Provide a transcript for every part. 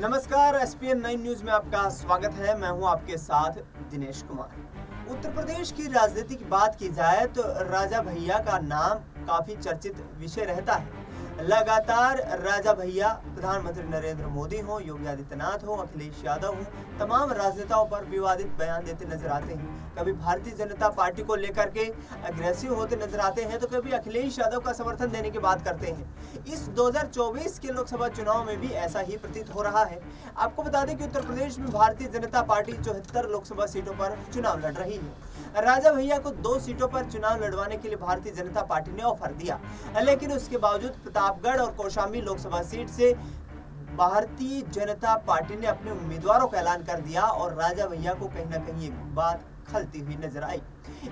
नमस्कार, ESPN 9 news में आपका स्वागत है। मैं हूं आपके साथ दिनेश कुमार। उत्तर प्रदेश की राजनीति की बात की जाए तो राजा भैया का नाम काफी चर्चित विषय रहता है। लगातार राजा भैया प्रधानमंत्री नरेंद्र मोदी हो, योगी आदित्यनाथ हो, अखिलेश यादव हो, तमाम राजनेताओं पर विवादित बयान देते नजर आते हैं। कभी भारतीय जनता पार्टी को लेकर के अग्रेसिव होते नजर आते हैं तो कभी अखिलेश यादव का समर्थन देने की बात करते हैं। इस 2024 के लोकसभा चुनाव में भी ऐसा ही प्रतीत हो रहा है। आपको बता दें कि उत्तर प्रदेश में भारतीय जनता पार्टी 74 लोकसभा सीटों पर चुनाव लड़ रही है। राजा भैया को 2 सीटों पर चुनाव लड़वाने के लिए भारतीय जनता पार्टी ने ऑफर दिया, लेकिन उसके बावजूद प्रतापगढ़ और कौशाम्बी लोकसभा सीट से भारतीय जनता पार्टी ने अपने उम्मीदवारों का ऐलान कर दिया और राजा भैया को कहीं ना कहीं एक बात खलती हुई नजर आई।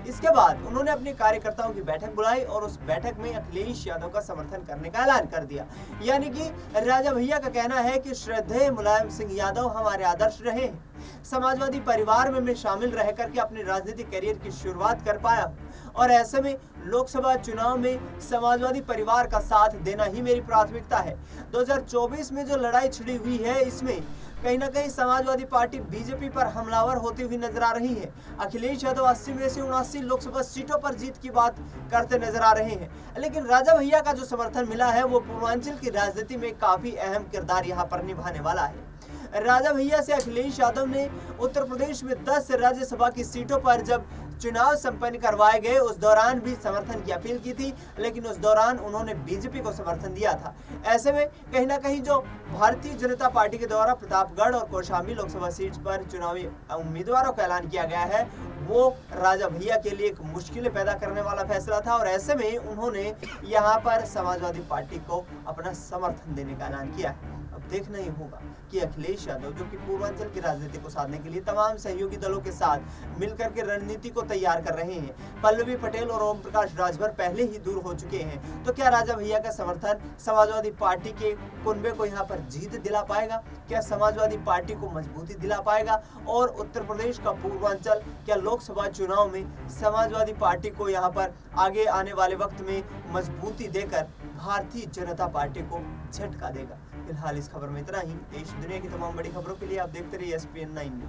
इसके बाद उन्होंने अपने कार्यकर्ताओं की बैठक बुलाई और उस बैठक में अखिलेश यादव का समर्थन करने का ऐलान कर दिया। यानी कि राजा भैया का कहना है कि श्रद्धेय मुलायम सिंह यादव हमारे आदर्श रहे हैं। समाजवादी परिवार में मैं शामिल रह करके अपने राजनीतिक करियर की शुरुआत कर पाया हूं और ऐसे में लोकसभा चुनाव में समाजवादी परिवार का साथ देना ही मेरी प्राथमिकता है। 2024 में जो लड़ाई छिड़ी हुई है, इसमें कहीं ना कहीं समाजवादी पार्टी बीजेपी पर हमलावर होती हुई नजर आ रही है। अखिलेश यादव 80 में से 79 लोकसभा सीटों पर जीत की बात करते नजर आ रहे हैं, लेकिन राजा भैया का जो समर्थन मिला है वो पूर्वांचल की राजनीति में काफी अहम किरदार यहाँ पर निभाने वाला है। राजा भैया से अखिलेश यादव ने उत्तर प्रदेश में 10 राज्यसभा की सीटों पर जब चुनाव संपन्न करवाए गए उस दौरान भी समर्थन की अपील की थी, लेकिन उस दौरान उन्होंने बीजेपी को समर्थन दिया था। ऐसे में कहीं ना कहीं जो भारतीय जनता पार्टी के द्वारा प्रतापगढ़ और कौशाम्बी लोकसभा सीट पर चुनावी उम्मीदवारों का ऐलान किया गया है, वो राजा भैया के लिए एक मुश्किलें पैदा करने वाला फैसला था और ऐसे में उन्होंने यहाँ पर समाजवादी पार्टी को अपना समर्थन देने का ऐलान किया है। अब देखना ही होगा कि अखिलेश यादव, जो कि पूर्वांचल की राजनीति को साधने के लिए तमाम सहयोगी दलों के साथ मिलकर के रणनीति को तैयार कर रहे हैं, पल्लवी पटेल और ओम प्रकाश राजभर पहले ही दूर हो चुके हैं, तो क्या राजा भैया का समर्थन समाजवादी पार्टी के कुनबे को यहाँ पर जीत दिला पाएगा? क्या समाजवादी पार्टी को मजबूती दिला पाएगा? और उत्तर प्रदेश का पूर्वांचल क्या लोकसभा चुनाव में समाजवादी पार्टी को यहाँ पर आगे आने वाले वक्त में मजबूती देकर भारतीय जनता पार्टी को झटका देगा? फिलहाल इस खबर में इतना ही। देश दुनिया की तमाम बड़ी खबरों के लिए आप देखते रहिए एसपीएन 9 न्यूज।